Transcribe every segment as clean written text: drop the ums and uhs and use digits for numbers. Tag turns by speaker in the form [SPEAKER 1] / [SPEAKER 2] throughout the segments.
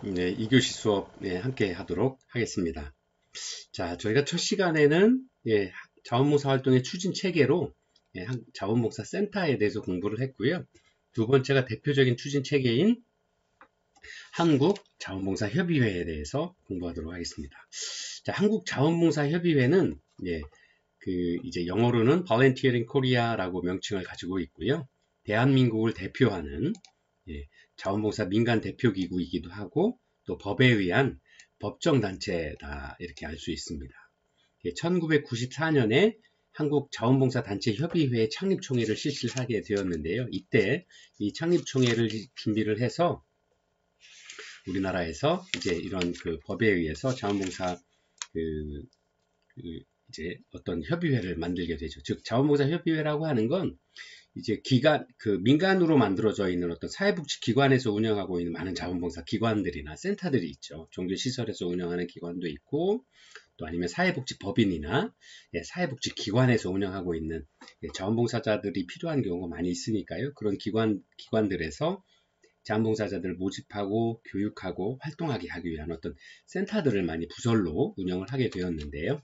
[SPEAKER 1] 네, 2교시 수업 함께 하도록 하겠습니다. 자, 저희가 첫 시간에는 자원봉사 활동의 추진 체계로 자원봉사 센터에 대해서 공부를 했고요. 두 번째가 대표적인 추진 체계인 한국자원봉사협의회에 대해서 공부하도록 하겠습니다. 자, 한국자원봉사협의회는 이제 영어로는 Volunteering Korea라고 명칭을 가지고 있고요. 대한민국을 대표하는 자원봉사 민간 대표기구이기도 하고 또 법에 의한 법정단체다 이렇게 알 수 있습니다. 1994년에 한국자원봉사단체협의회 창립총회를 실시를 하게 되었는데요. 이때 이 창립총회를 준비를 해서 우리나라에서 이제 이런 그 법에 의해서 자원봉사 이제 어떤 협의회를 만들게 되죠. 즉 자원봉사협의회라고 하는 건 이제 민간으로 만들어져 있는 어떤 사회복지 기관에서 운영하고 있는 많은 자원봉사 기관들이나 센터들이 있죠. 종교시설에서 운영하는 기관도 있고, 또 아니면 사회복지법인이나 사회복지기관에서 운영하고 있는 자원봉사자들이 필요한 경우가 많이 있으니까요. 그런 기관들에서 자원봉사자들을 모집하고 교육하고 활동하게 하기 위한 어떤 센터들을 많이 부설로 운영을 하게 되었는데요.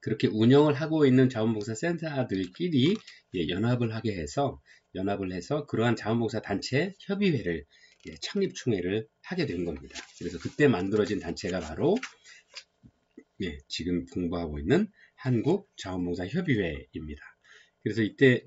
[SPEAKER 1] 그렇게 운영을 하고 있는 자원봉사 센터들끼리 연합을 해서 그러한 자원봉사 단체 협의회를 창립총회를 하게 된 겁니다. 그래서 그때 만들어진 단체가 바로 지금 공부하고 있는 한국자원봉사협의회입니다. 그래서 이때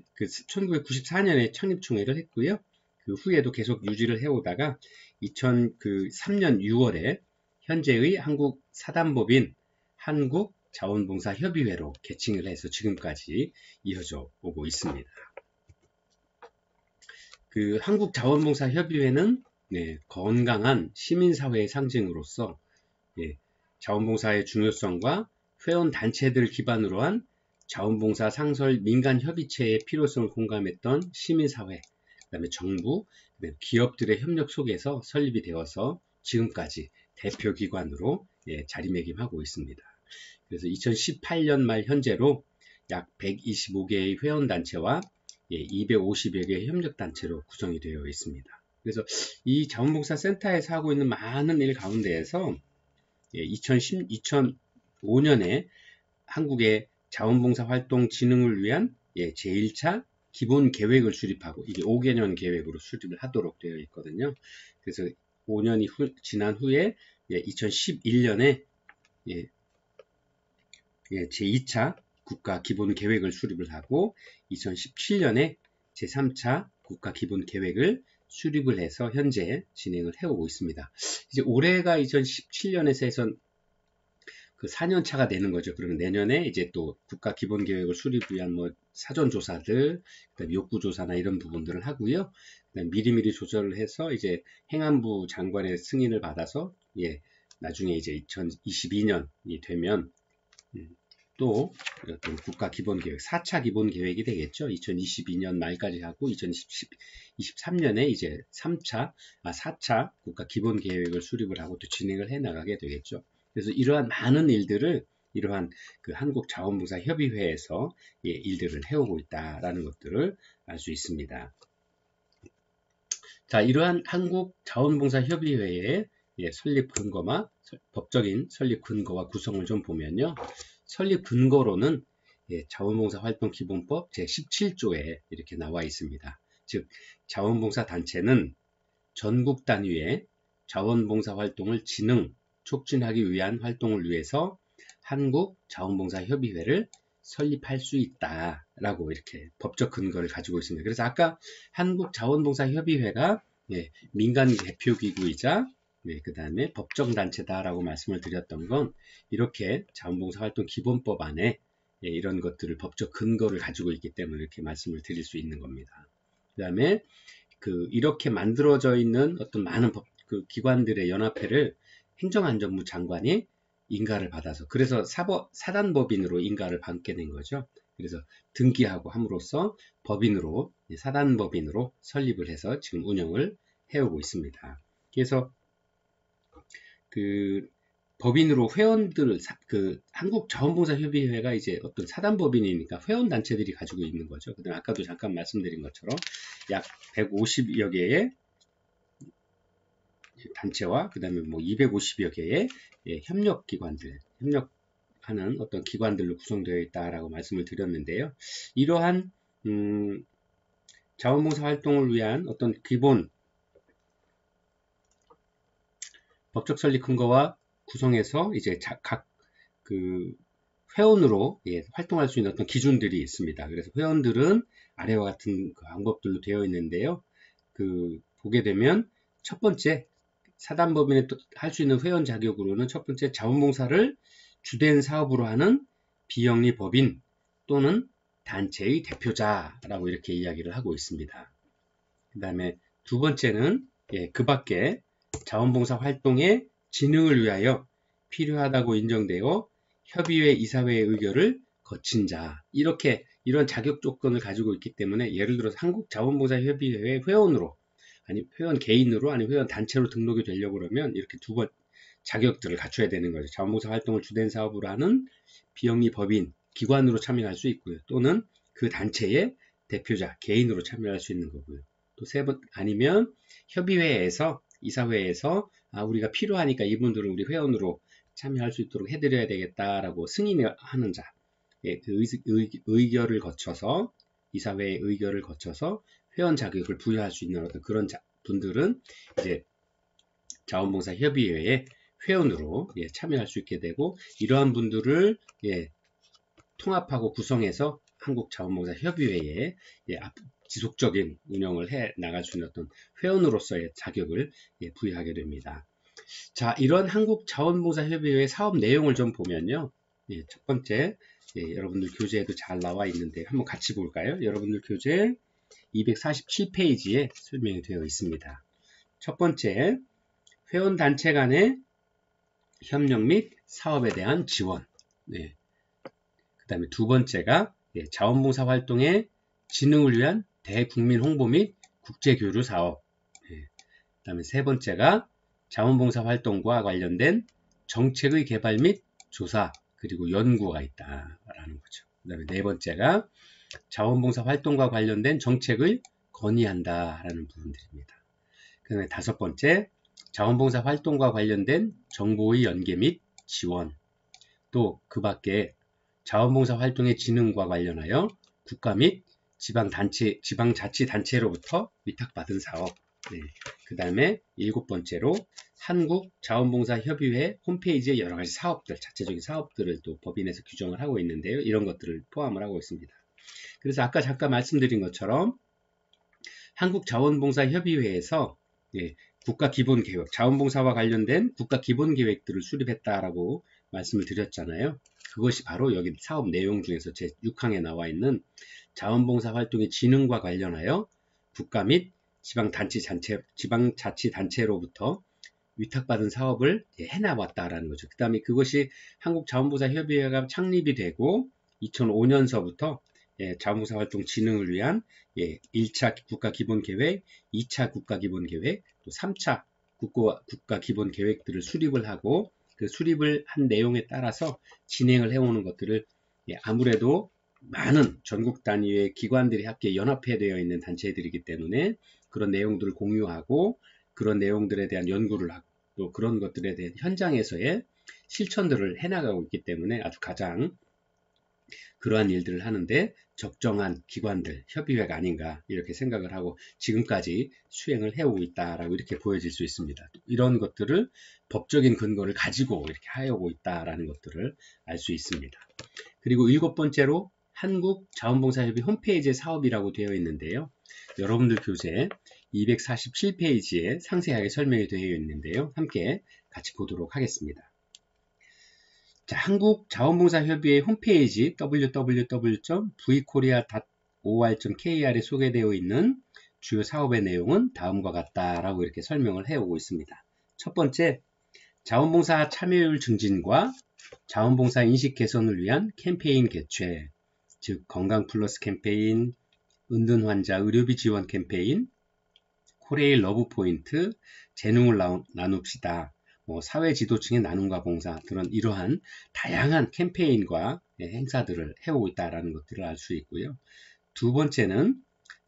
[SPEAKER 1] 1994년에 창립총회를 했고요. 그 후에도 계속 유지를 해오다가 2003년 6월에 현재의 한국사단법인 한국자원봉사협의회로 개칭을 해서 지금까지 이어져 오고 있습니다. 그 한국자원봉사협의회는 건강한 시민사회의 상징으로서 자원봉사의 중요성과 회원단체들 기반으로 한 자원봉사 상설 민간협의체의 필요성을 공감했던 시민사회, 그다음에 정부, 그다음에 기업들의 협력 속에서 설립이 되어서 지금까지 대표기관으로 자리매김하고 있습니다. 그래서 2018년 말 현재로 약 125개의 회원단체와 250여 개의 협력단체로 구성이 되어 있습니다. 그래서 이 자원봉사 센터에서 하고 있는 많은 일 가운데에서 2005년에 한국의 자원봉사 활동 진흥을 위한 제1차 기본 계획을 수립하고 이게 5개년 계획으로 수립을 하도록 되어 있거든요. 그래서 5년이 지난 후에 2011년에 제2차 국가 기본 계획을 수립을 하고 2017년에 제3차 국가 기본 계획을 수립을 해서 현재 진행을 해오고 있습니다. 이제 올해가 2017년에서 해서 그 4년 차가 되는 거죠. 그러면 내년에 이제 또 국가 기본 계획을 수립 위한 뭐 사전 조사들, 그다음에 욕구 조사나 이런 부분들을 하고요. 그다음 미리미리 조절을 해서 이제 행안부 장관의 승인을 받아서 나중에 이제 2022년이 되면 또 어떤 국가 기본 계획 4차 기본 계획이 되겠죠. 2022년 말까지 하고 2023년에 이제 4차 국가 기본 계획을 수립을 하고 또 진행을 해 나가게 되겠죠. 그래서 이러한 많은 일들을 이러한 그 한국자원봉사협의회에서 일들을 해오고 있다라는 것들을 알 수 있습니다. 자, 이러한 한국자원봉사협의회의 설립 근거와 법적인 설립 근거와 구성을 좀 보면요. 설립 근거로는 자원봉사활동기본법 제17조에 이렇게 나와 있습니다. 즉 자원봉사 단체는 전국 단위의 자원봉사 활동을 진흥, 촉진하기 위한 활동을 위해서 한국자원봉사협의회를 설립할 수 있다라고 이렇게 법적 근거를 가지고 있습니다. 그래서 아까 한국자원봉사협의회가 민간 대표기구이자 그 다음에 법정단체다라고 말씀을 드렸던 건 이렇게 자원봉사활동 기본법 안에 이런 것들을 법적 근거를 가지고 있기 때문에 이렇게 말씀을 드릴 수 있는 겁니다. 그 다음에 이렇게 만들어져 있는 어떤 많은 기관들의 연합회를 행정안전부 장관이 인가를 받아서 그래서 사단법인으로 인가를 받게 된 거죠. 그래서 등기하고 함으로써 법인으로 사단법인으로 설립을 해서 지금 운영을 해오고 있습니다. 그래서 법인으로 회원들 한국자원봉사협의회가 이제 어떤 사단법인이니까 회원단체들이 가지고 있는 거죠. 그다음 아까도 잠깐 말씀드린 것처럼 약 150여 개의 단체와 그 다음에 뭐 250여 개의 협력기관들, 협력하는 어떤 기관들로 구성되어 있다라고 말씀을 드렸는데요. 이러한 자원봉사 활동을 위한 어떤 기본 법적 설립 근거와 구성해서 이제 각 그 회원으로 활동할 수 있는 어떤 기준들이 있습니다. 그래서 회원들은 아래와 같은 그 방법들로 되어 있는데요. 보게 되면 첫 번째 사단법인에 할 수 있는 회원 자격으로는 첫 번째 자원봉사를 주된 사업으로 하는 비영리 법인 또는 단체의 대표자라고 이렇게 이야기를 하고 있습니다. 그 다음에 두 번째는 그 밖에 자원봉사 활동의 진흥을 위하여 필요하다고 인정되어 협의회 이사회의 의결을 거친 자, 이런 자격 조건을 가지고 있기 때문에 예를 들어서 한국자원봉사협의회 회원으로 아니 회원 개인으로 아니 회원 단체로 등록이 되려고 그러면 이렇게 두 번 자격들을 갖춰야 되는 거죠. 자원봉사 활동을 주된 사업으로 하는 비영리 법인 기관으로 참여할 수 있고요. 또는 그 단체의 대표자 개인으로 참여할 수 있는 거고요. 또 세 번 아니면 협의회에서 이사회에서 우리가 필요하니까 이분들은 우리 회원으로 참여할 수 있도록 해드려야 되겠다라고 승인하는 자, 그 의결을 거쳐서 이사회의 의결을 거쳐서 회원 자격을 부여할 수 있는 어떤 그런 분들은 이제 자원봉사 협의회에 회원으로 참여할 수 있게 되고 이러한 분들을 통합하고 구성해서 한국자원봉사 협의회에 지속적인 운영을 해 나갈 수 있는 어떤 회원으로서의 자격을 부여하게 됩니다. 자, 이런 한국자원봉사협의회 사업 내용을 좀 보면요. 첫 번째, 여러분들 교재에도 잘 나와 있는데 한번 같이 볼까요? 여러분들 교재 247페이지에 설명이 되어 있습니다. 첫 번째, 회원단체 간의 협력 및 사업에 대한 지원. 그 다음에 두 번째가 자원봉사 활동의 진흥을 위한 대국민 홍보 및 국제교류 사업. 그 다음에 세 번째가 자원봉사 활동과 관련된 정책의 개발 및 조사 그리고 연구가 있다라는 거죠. 그 다음에 네 번째가 자원봉사 활동과 관련된 정책을 건의한다라는 부분들입니다. 그 다음에 다섯 번째 자원봉사 활동과 관련된 정보의 연계 및 지원 또 그 밖에 자원봉사 활동의 진흥과 관련하여 국가 및 지방자치단체로부터 위탁받은 사업 그 다음에 일곱 번째로 한국자원봉사협의회 홈페이지의 여러 가지 사업들, 자체적인 사업들을 또 법인에서 규정을 하고 있는데요. 이런 것들을 포함을 하고 있습니다. 그래서 아까 잠깐 말씀드린 것처럼 한국자원봉사협의회에서 국가기본계획, 자원봉사와 관련된 국가기본계획들을 수립했다라고 말씀을 드렸잖아요. 그것이 바로 여기 사업 내용 중에서 제 6항에 나와 있는 자원봉사 활동의 진흥과 관련하여 국가 및 지방자치단체로부터 위탁받은 사업을 해나왔다라는 거죠. 그 다음에 그것이 한국자원봉사협의회가 창립이 되고 2005년서부터 자원봉사 활동 진흥을 위한 1차 국가기본계획, 2차 국가기본계획, 또 3차 국가기본계획들을 수립을 하고 그 수립을 한 내용에 따라서 진행을 해오는 것들을 아무래도 많은 전국 단위의 기관들이 함께 연합회되어 있는 단체들이기 때문에 그런 내용들을 공유하고 그런 내용들에 대한 연구를 하고 또 그런 것들에 대한 현장에서의 실천들을 해나가고 있기 때문에 아주 가장 그러한 일들을 하는데 적정한 기관들, 협의회가 아닌가 이렇게 생각을 하고 지금까지 수행을 해오고 있다라고 이렇게 보여질 수 있습니다. 이런 것들을 법적인 근거를 가지고 이렇게 하여오고 있다라는 것들을 알 수 있습니다. 그리고 일곱 번째로 한국자원봉사협의 홈페이지의 사업이라고 되어 있는데요. 여러분들 교재 247페이지에 상세하게 설명이 되어 있는데요. 함께 같이 보도록 하겠습니다. 자, 한국자원봉사협의회 홈페이지 www.vkorea.or.kr에 소개되어 있는 주요 사업의 내용은 다음과 같다라고 이렇게 설명을 해오고 있습니다. 첫 번째, 자원봉사 참여율 증진과 자원봉사 인식 개선을 위한 캠페인 개최, 즉 건강 플러스 캠페인, 은둔 환자 의료비 지원 캠페인, 코레일 러브 포인트, 재능을 나눕시다, 사회 지도층의 나눔과 봉사 그런 이러한 다양한 캠페인과 행사들을 해오고 있다는 것들을 알 수 있고요. 두 번째는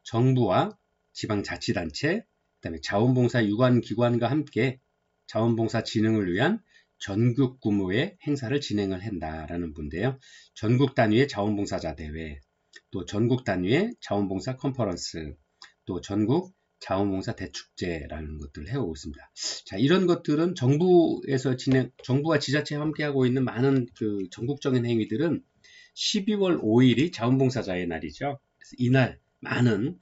[SPEAKER 1] 정부와 지방자치단체, 그다음에 자원봉사 유관기관과 함께 자원봉사 진흥을 위한 전국 규모의 행사를 진행을 한다라는 분인데요. 전국 단위의 자원봉사자 대회, 또 전국 단위의 자원봉사 컨퍼런스, 또 전국 자원봉사 대축제라는 것들을 해오고 있습니다. 자, 이런 것들은 정부와 지자체와 함께하고 있는 많은 그 전국적인 행위들은 12월 5일이 자원봉사자의 날이죠. 그래서 이날 많은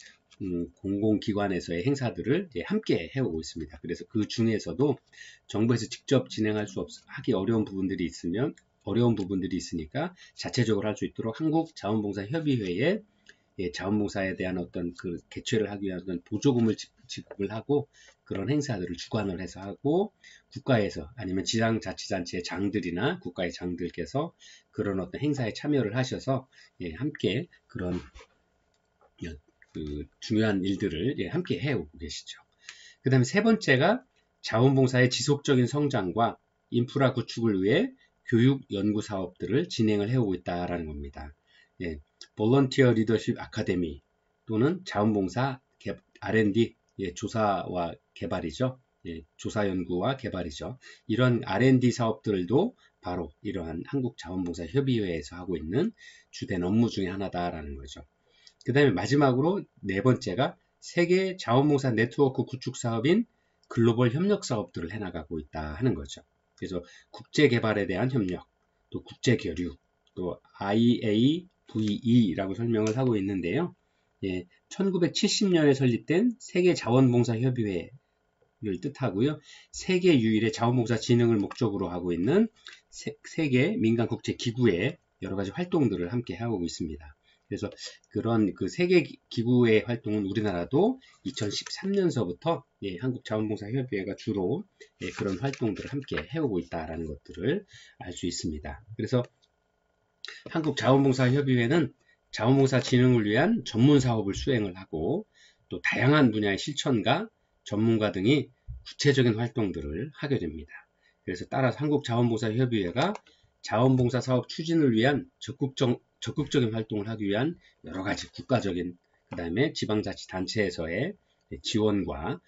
[SPEAKER 1] 공공기관에서의 행사들을 함께 해오고 있습니다. 그래서 그 중에서도 정부에서 직접 하기 어려운 부분들이 있으니까 자체적으로 할 수 있도록 한국자원봉사협의회에 자원봉사에 대한 어떤 그 개최를 하기 위한 어떤 보조금을 지급을 하고 그런 행사들을 주관을 해서 하고, 국가에서 아니면 지방자치단체의 장들이나 국가의 장들께서 그런 어떤 행사에 참여를 하셔서 함께 그런 그 중요한 일들을 함께 해오고 계시죠. 그 다음에 세 번째가 자원봉사의 지속적인 성장과 인프라 구축을 위해 교육 연구 사업들을 진행을 해오고 있다라는 겁니다. 볼런티어 리더십 아카데미 또는 자원봉사 R&D, 조사와 개발이죠. 조사 연구와 개발이죠. 이런 R&D 사업들도 바로 이러한 한국자원봉사협의회에서 하고 있는 주된 업무 중에 하나다라는 거죠. 그 다음에 마지막으로 네 번째가 세계 자원봉사 네트워크 구축 사업인 글로벌 협력 사업들을 해나가고 있다 하는 거죠. 그래서 국제 개발에 대한 협력, 또 국제 교류, 또 IAVE라고 설명을 하고 있는데요. 1970년에 설립된 세계 자원봉사 협의회를 뜻하고요. 세계 유일의 자원봉사 진흥을 목적으로 하고 있는 세계 민간 국제 기구의 여러 가지 활동들을 함께 하고 있습니다. 그래서 그런 그 세계 기구의 활동은 우리나라도 2013년서부터 한국자원봉사협의회가 주로 그런 활동들을 함께 해오고 있다라는 것들을 알 수 있습니다. 그래서 한국자원봉사협의회는 자원봉사 진흥을 위한 전문 사업을 수행을 하고 또 다양한 분야의 실천가, 전문가 등이 구체적인 활동들을 하게 됩니다. 그래서 따라서 한국자원봉사협의회가 자원봉사 사업 추진을 위한 적극적인 활동을 하기 위한 여러 가지 국가적인 그 다음에 지방자치단체에서의 지원과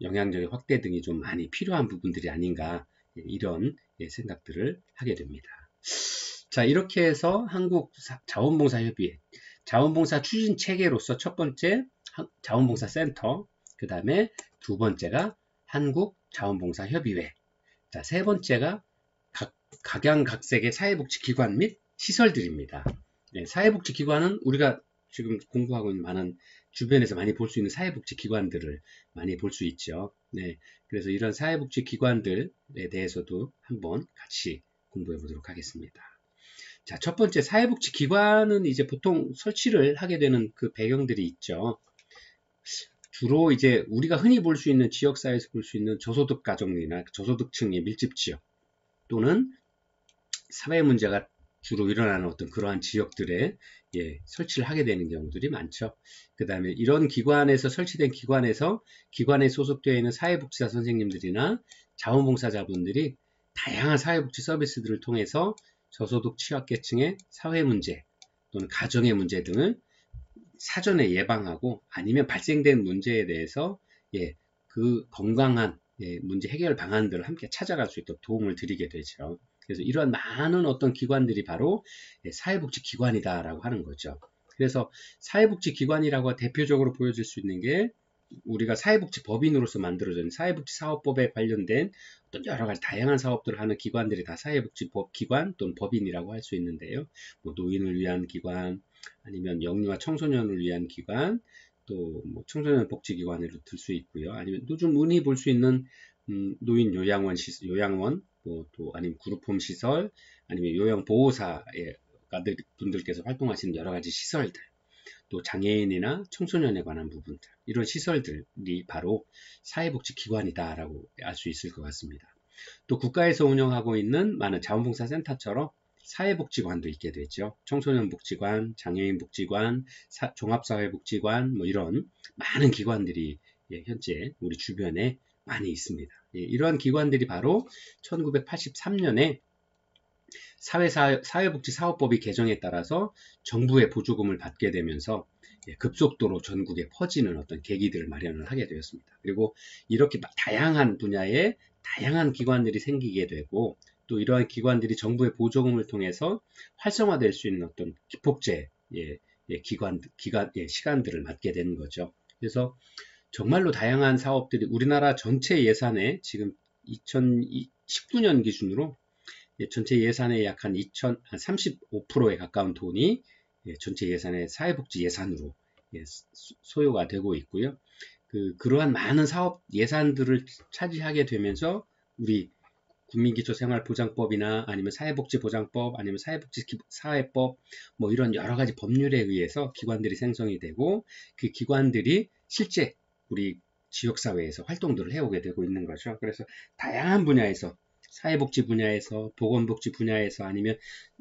[SPEAKER 1] 영향력의 확대 등이 좀 많이 필요한 부분들이 아닌가, 이런 생각들을 하게 됩니다. 자, 이렇게 해서 한국자원봉사협의회 자원봉사 추진 체계로서 첫 번째 자원봉사센터, 그 다음에 두 번째가 한국자원봉사협의회, 자, 세 번째가 각양각색의 사회복지기관 및 시설들입니다. 사회복지기관은 우리가 지금 공부하고 있는 많은 주변에서 많이 볼 수 있는 사회복지기관들을 많이 볼 수 있죠. 그래서 이런 사회복지기관들에 대해서도 한번 같이 공부해 보도록 하겠습니다. 자, 첫 번째 사회복지기관은 이제 보통 설치를 하게 되는 그 배경들이 있죠. 주로 이제 우리가 흔히 볼 수 있는 지역사회에서 볼 수 있는 저소득 가정이나 저소득층의 밀집지역 또는 사회 문제가 주로 일어나는 어떤 그러한 지역들에 설치를 하게 되는 경우들이 많죠. 그 다음에 이런 기관에서 설치된 기관에 소속되어 있는 사회복지사 선생님들이나 자원봉사자분들이 다양한 사회복지 서비스들을 통해서 저소득 취약계층의 사회 문제 또는 가정의 문제 등을 사전에 예방하고 아니면 발생된 문제에 대해서 그 건강한 문제 해결 방안들을 함께 찾아갈 수 있도록 도움을 드리게 되죠. 그래서 이러한 많은 어떤 기관들이 바로 사회복지기관이다라고 하는 거죠. 그래서 사회복지기관이라고 대표적으로 보여질 수 있는 게 우리가 사회복지법인으로서 만들어진 사회복지사업법에 관련된 어떤 여러 가지 다양한 사업들을 하는 기관들이 다 사회복지법기관 또는 법인이라고 할 수 있는데요. 뭐 노인을 위한 기관, 아니면 영유아 청소년을 위한 기관, 또 뭐 청소년 복지기관으로 들 수 있고요. 아니면 요즘 흔히 볼 수 있는 노인 요양원, 또 아니면 그룹홈 시설, 아니면 요양보호사 분들께서 활동하시는 여러 가지 시설들, 또 장애인이나 청소년에 관한 부분들, 이런 시설들이 바로 사회복지기관이다라고 알 수 있을 것 같습니다. 또 국가에서 운영하고 있는 많은 자원봉사센터처럼 사회복지관도 있게 되죠. 청소년복지관, 장애인복지관, 종합사회복지관, 뭐 이런 많은 기관들이 현재 우리 주변에 많이 있습니다. 이러한 기관들이 바로 1983년에 사회복지사업법이 개정에 따라서 정부의 보조금을 받게 되면서 급속도로 전국에 퍼지는 어떤 계기들을 마련을 하게 되었습니다. 그리고 이렇게 다양한 분야의 다양한 기관들이 생기게 되고 또 이러한 기관들이 정부의 보조금을 통해서 활성화될 수 있는 어떤 기폭제 시간들을 맞게 되는 거죠. 그래서 정말로 다양한 사업들이 우리나라 전체 예산에 지금 2019년 기준으로 전체 예산의 약 한 35%에 가까운 돈이 전체 예산의 사회복지 예산으로 소요가 되고 있고요. 그러한 많은 사업 예산들을 차지하게 되면서 우리 국민기초생활보장법이나 아니면 사회복지보장법 아니면 사회복지사회법 뭐 이런 여러 가지 법률에 의해서 기관들이 생성이 되고 그 기관들이 실제 우리 지역사회에서 활동들을 해오게 되고 있는 거죠. 그래서 다양한 분야에서 사회복지 분야에서 보건복지 분야에서 아니면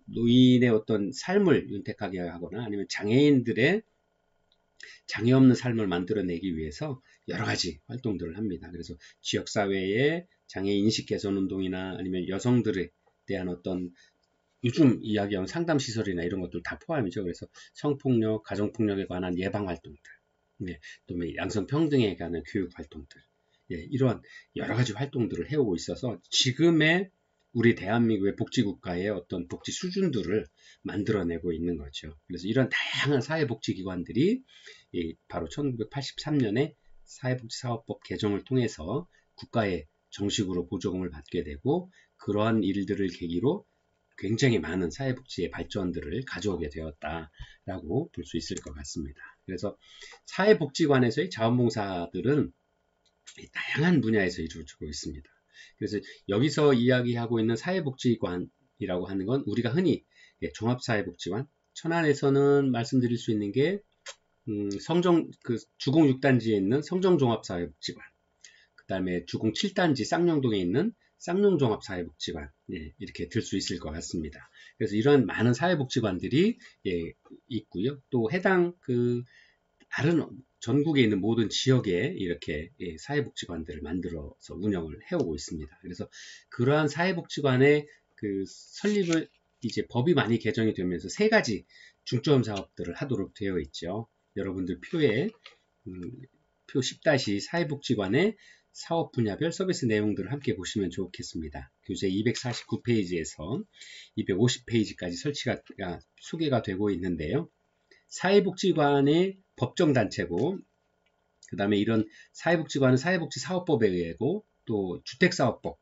[SPEAKER 1] 노인의 어떤 삶을 윤택하게 하거나 아니면 장애인들의 장애 없는 삶을 만들어내기 위해서 여러 가지 활동들을 합니다. 그래서 지역사회의 장애 인식 개선 운동이나 아니면 여성들에 대한 어떤 요즘 이야기하는 상담시설이나 이런 것들 다 포함이죠. 그래서 성폭력, 가정폭력에 관한 예방 활동들, 또 양성평등에 관한 교육 활동들, 이러한 여러 가지 활동들을 해오고 있어서 지금의 우리 대한민국의 복지국가의 어떤 복지 수준들을 만들어내고 있는 거죠. 그래서 이런 다양한 사회복지기관들이 바로 1983년에 사회복지사업법 개정을 통해서 국가의 정식으로 보조금을 받게 되고 그러한 일들을 계기로 굉장히 많은 사회복지의 발전들을 가져오게 되었다라고 볼 수 있을 것 같습니다. 그래서 사회복지관에서의 자원봉사들은 다양한 분야에서 이루어지고 있습니다. 그래서 여기서 이야기하고 있는 사회복지관이라고 하는 건 우리가 흔히 종합사회복지관, 천안에서는 말씀드릴 수 있는 게 주공 6단지에 있는 성정종합사회복지관, 그 다음에 주공 7단지 쌍용동에 있는 쌍용종합사회복지관, 이렇게 들 수 있을 것 같습니다. 그래서 이런 많은 사회복지관들이 있고요. 또 해당 다른 전국에 있는 모든 지역에 이렇게 사회복지관들을 만들어서 운영을 해오고 있습니다. 그래서 그러한 사회복지관의 설립을 이제 법이 많이 개정이 되면서 세 가지 중점 사업들을 하도록 되어 있죠. 여러분들 표에 표 10- 사회복지관의 사업 분야별 서비스 내용들을 함께 보시면 좋겠습니다. 교재 249페이지에서 250페이지까지 소개가 되고 있는데요. 사회복지관의 법정단체고 그 다음에 이런 사회복지관은 사회복지사업법에 의하고 또 주택사업법에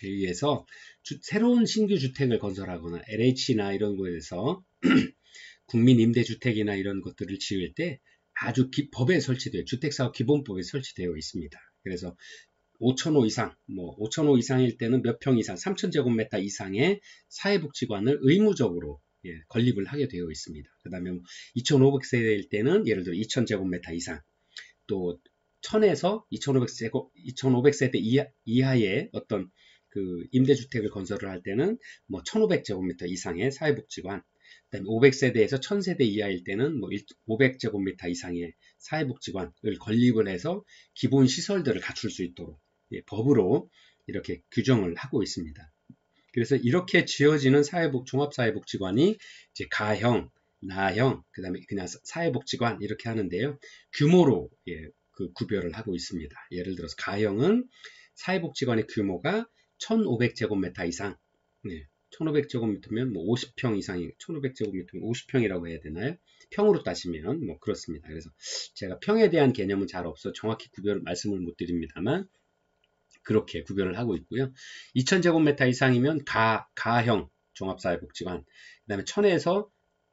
[SPEAKER 1] 의해서 새로운 신규 주택을 건설하거나 LH나 이런 거에서 국민임대주택이나 이런 것들을 지을 때 아주 법에 설치되어 주택사업 기본법에 설치되어 있습니다. 그래서 5,000호 이상, 5,000호 이상일 때는 몇 평 이상, 3,000제곱미터 이상의 사회복지관을 의무적으로 건립을 하게 되어 있습니다. 그 다음에 2,500세대일 때는 예를 들어 2,000제곱미터 이상, 또 1,000에서 2,500세대 이하의 어떤 임대주택을 건설을 할 때는 1,500제곱미터 이상의 사회복지관, 그다음에 500세대에서 1,000세대 이하일 때는 500제곱미터 이상의 사회복지관을 건립을 해서 기본 시설들을 갖출 수 있도록 법으로 이렇게 규정을 하고 있습니다. 그래서 이렇게 지어지는 종합사회복지관이 이제 가형, 나형, 그 다음에 그냥 사회복지관 이렇게 하는데요. 규모로 구별을 하고 있습니다. 예를 들어서 가형은 사회복지관의 규모가 1,500제곱미터 이상, 1,500제곱미터면 50평 이상이 1,500제곱미터면 50평이라고 해야 되나요? 평으로 따지면 그렇습니다. 그래서 제가 평에 대한 개념은 잘 없어 정확히 말씀을 못 드립니다만 그렇게 구별을 하고 있고요. 2,000제곱미터 이상이면 가형 종합사회복지관, 그 다음에 1,000에서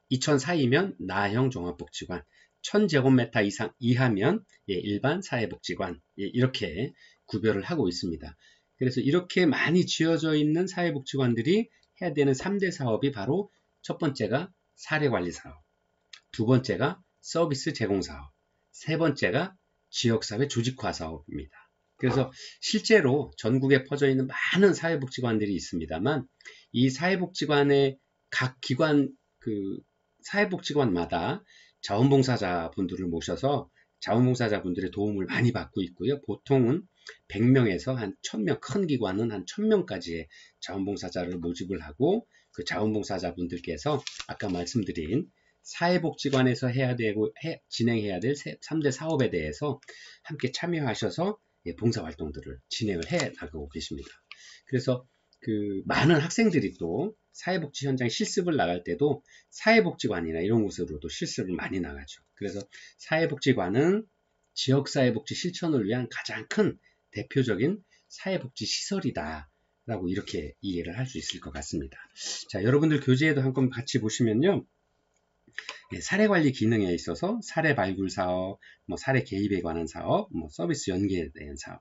[SPEAKER 1] 2,000 사이면 나형 종합복지관, 1,000제곱미터 이하면 일반 사회복지관, 이렇게 구별을 하고 있습니다. 그래서 이렇게 많이 지어져 있는 사회복지관들이 해야 되는 3대 사업이 바로 첫 번째가 사례관리사업, 두 번째가 서비스 제공사업, 세 번째가 지역사회 조직화 사업입니다. 그래서 실제로 전국에 퍼져 있는 많은 사회복지관들이 있습니다만 이 사회복지관의 각 기관 사회복지관마다 자원봉사자분들을 모셔서 자원봉사자분들의 도움을 많이 받고 있고요. 보통은 100명에서 한 1000명, 큰 기관은 한 1000명까지의 자원봉사자를 모집을 하고 그 자원봉사자분들께서 아까 말씀드린 사회복지관에서 진행해야 될 3대 사업에 대해서 함께 참여하셔서 봉사활동들을 진행을 해 나가고 계십니다. 그래서 그 많은 학생들이 또 사회복지 현장 실습을 나갈 때도 사회복지관이나 이런 곳으로도 실습을 많이 나가죠. 그래서 사회복지관은 지역사회복지 실천을 위한 가장 큰 대표적인 사회복지 시설이다 라고 이렇게 이해를 할 수 있을 것 같습니다. 자, 여러분들 교재에도 한번 같이 보시면요. 사례관리 기능에 있어서 사례 발굴 사업, 사례 개입에 관한 사업, 서비스 연계에 대한 사업,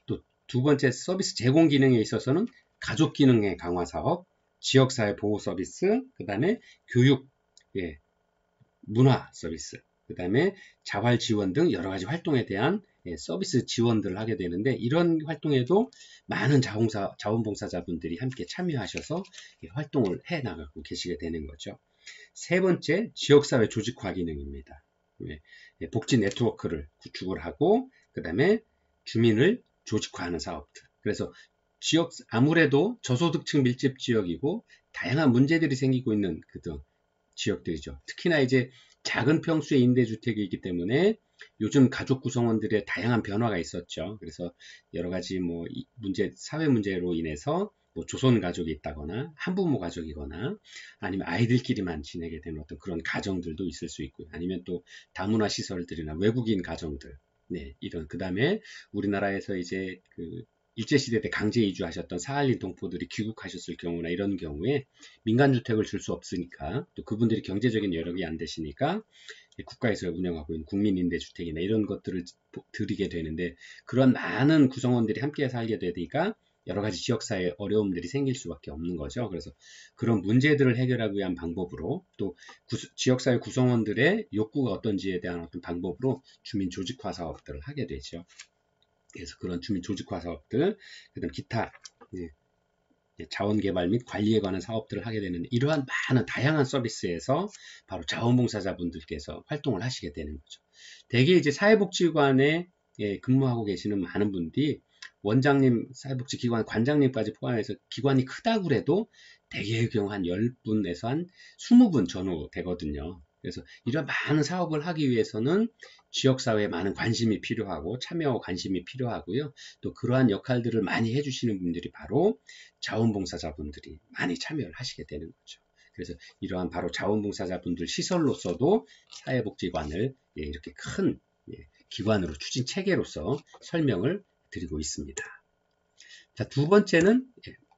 [SPEAKER 1] 또 두 번째 서비스 제공 기능에 있어서는 가족 기능의 강화 사업, 지역사회 보호 서비스, 그 다음에 교육, 문화 서비스, 그 다음에 자활 지원 등 여러 가지 활동에 대한 서비스 지원들을 하게 되는데, 이런 활동에도 많은 자원봉사자분들이 함께 참여하셔서 활동을 해 나가고 계시게 되는 거죠. 세 번째, 지역사회 조직화 기능입니다. 복지 네트워크를 구축을 하고, 그 다음에 주민을 조직화하는 사업들. 그래서 아무래도 저소득층 밀집 지역이고 다양한 문제들이 생기고 있는 지역들이죠. 특히나 이제 작은 평수의 임대주택이기 때문에 요즘 가족 구성원들의 다양한 변화가 있었죠. 그래서 여러 가지 사회 문제로 인해서 조선 가족이 있다거나 한부모 가족이거나 아니면 아이들끼리만 지내게 되는 어떤 그런 가정들도 있을 수 있고요. 아니면 또 다문화 시설들이나 외국인 가정들, 이런 그 다음에 우리나라에서 이제 일제시대 때 강제 이주하셨던 사할린 동포들이 귀국하셨을 경우나 이런 경우에 민간주택을 줄 수 없으니까, 또 그분들이 경제적인 여력이 안 되시니까 국가에서 운영하고 있는 국민임대주택이나 이런 것들을 드리게 되는데, 그런 많은 구성원들이 함께 살게 되니까 여러 가지 지역사회 어려움들이 생길 수밖에 없는 거죠. 그래서 그런 문제들을 해결하기 위한 방법으로, 또 지역사회 구성원들의 욕구가 어떤지에 대한 어떤 방법으로 주민 조직화 사업들을 하게 되죠. 그래서 그런 주민 조직화 사업들, 그다음 기타 자원개발 및 관리에 관한 사업들을 하게 되는, 이러한 많은 다양한 서비스에서 바로 자원봉사자분들께서 활동을 하시게 되는 거죠. 대개 이제 사회복지관에 근무하고 계시는 많은 분들이 원장님, 사회복지기관 관장님까지 포함해서 기관이 크다고 해도 대개의 경우 한 10분에서 한 20분 전후 되거든요. 그래서 이런 많은 사업을 하기 위해서는 지역사회에 많은 관심이 필요하고 참여와 관심이 필요하고요. 또 그러한 역할들을 많이 해주시는 분들이 바로 자원봉사자분들이 많이 참여를 하시게 되는 거죠. 그래서 이러한 바로 자원봉사자분들 시설로서도 사회복지관을 이렇게 큰 기관으로 추진 체계로서 설명을 드리고 있습니다. 자, 두 번째는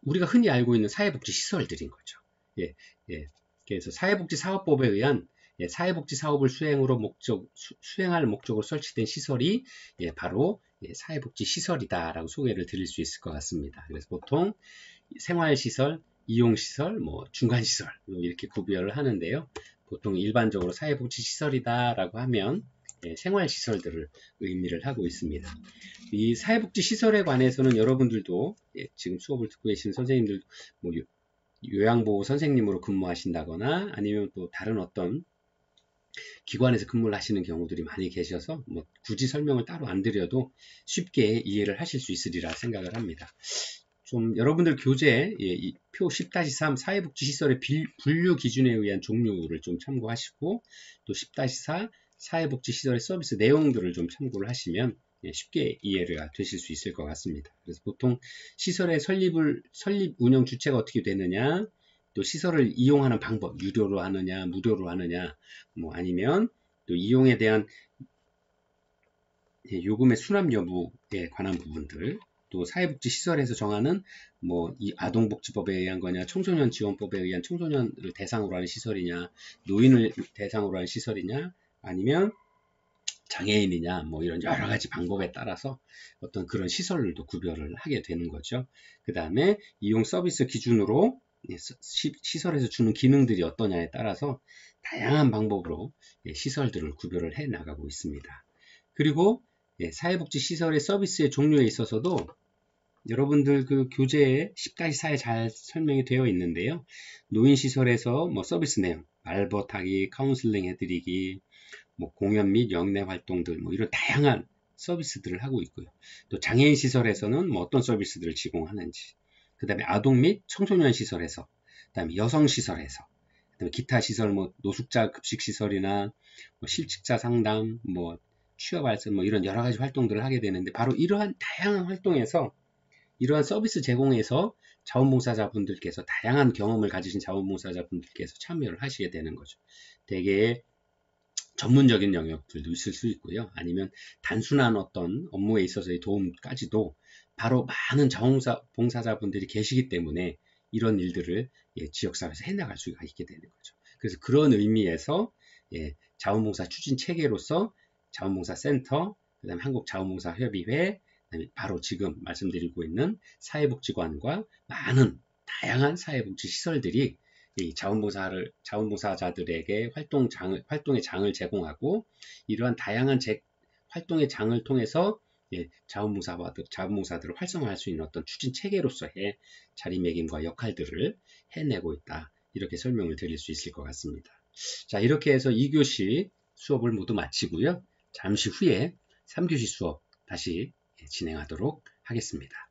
[SPEAKER 1] 우리가 흔히 알고 있는 사회복지 시설들인 거죠. 그래서 사회복지사업법에 의한 사회복지 사업을 수행할 목적으로 설치된 시설이 바로 사회복지 시설이다라고 소개를 드릴 수 있을 것 같습니다. 그래서 보통 생활시설, 이용시설, 중간시설 이렇게 구별을 하는데요. 보통 일반적으로 사회복지 시설이다라고 하면 생활시설들을 의미를 하고 있습니다. 이 사회복지 시설에 관해서는 여러분들도 지금 수업을 듣고 계시는 선생님들, 요양보호 선생님으로 근무하신다거나 아니면 또 다른 어떤 기관에서 근무를 하시는 경우들이 많이 계셔서 굳이 설명을 따로 안 드려도 쉽게 이해를 하실 수 있으리라 생각을 합니다. 좀 여러분들 교재에 표 10-3 사회복지시설의 분류 기준에 의한 종류를 좀 참고하시고, 또 10-4 사회복지시설의 서비스 내용들을 좀 참고를 하시면 쉽게 이해가 되실 수 있을 것 같습니다. 그래서 보통 시설의 설립 운영 주체가 어떻게 되느냐, 또 시설을 이용하는 방법, 유료로 하느냐, 무료로 하느냐, 아니면 또 이용에 대한 요금의 수납 여부에 관한 부분들, 또 사회복지시설에서 정하는 이 아동복지법에 의한 거냐, 청소년 지원법에 의한 청소년을 대상으로 하는 시설이냐, 노인을 대상으로 하는 시설이냐, 아니면 장애인이냐, 이런 여러 가지 방법에 따라서 어떤 그런 시설들도 구별을 하게 되는 거죠. 그 다음에 이용 서비스 기준으로 시설에서 주는 기능들이 어떠냐에 따라서 다양한 방법으로 시설들을 구별을 해 나가고 있습니다. 그리고 사회복지시설의 서비스의 종류에 있어서도 여러분들 그 교재에 10-4에 잘 설명이 되어 있는데요. 노인시설에서 서비스 내용, 말벗하기, 카운슬링 해드리기, 공연 및 영내 활동들, 이런 다양한 서비스들을 하고 있고요. 또 장애인 시설에서는 어떤 서비스들을 제공하는지, 그 다음에 아동 및 청소년 시설에서, 그 다음에 여성 시설에서, 그 다음에 기타 시설, 노숙자 급식 시설이나 실직자 상담, 취업할 때 뭐 이런 여러 가지 활동들을 하게 되는데 바로 이러한 다양한 활동에서 이러한 서비스 제공에서 자원봉사자분들께서 다양한 경험을 가지신 자원봉사자분들께서 참여를 하시게 되는 거죠. 대개 전문적인 영역들도 있을 수 있고요. 아니면 단순한 어떤 업무에 있어서의 도움까지도 바로 많은 자원봉사자분들이 계시기 때문에 이런 일들을 지역사회에서 해나갈 수가 있게 되는 거죠. 그래서 그런 의미에서 자원봉사 추진 체계로서 자원봉사센터, 그다음에 한국자원봉사협의회, 그다음에 바로 지금 말씀드리고 있는 사회복지관과 많은 다양한 사회복지 시설들이 이 자원봉사자들에게 활동의 장을 제공하고 이러한 다양한 활동의 장을 통해서 자원봉사들을 활성화할 수 있는 어떤 추진 체계로서의 자리매김과 역할들을 해내고 있다. 이렇게 설명을 드릴 수 있을 것 같습니다. 자, 이렇게 해서 2교시 수업을 모두 마치고요. 잠시 후에 3교시 수업 다시 진행하도록 하겠습니다.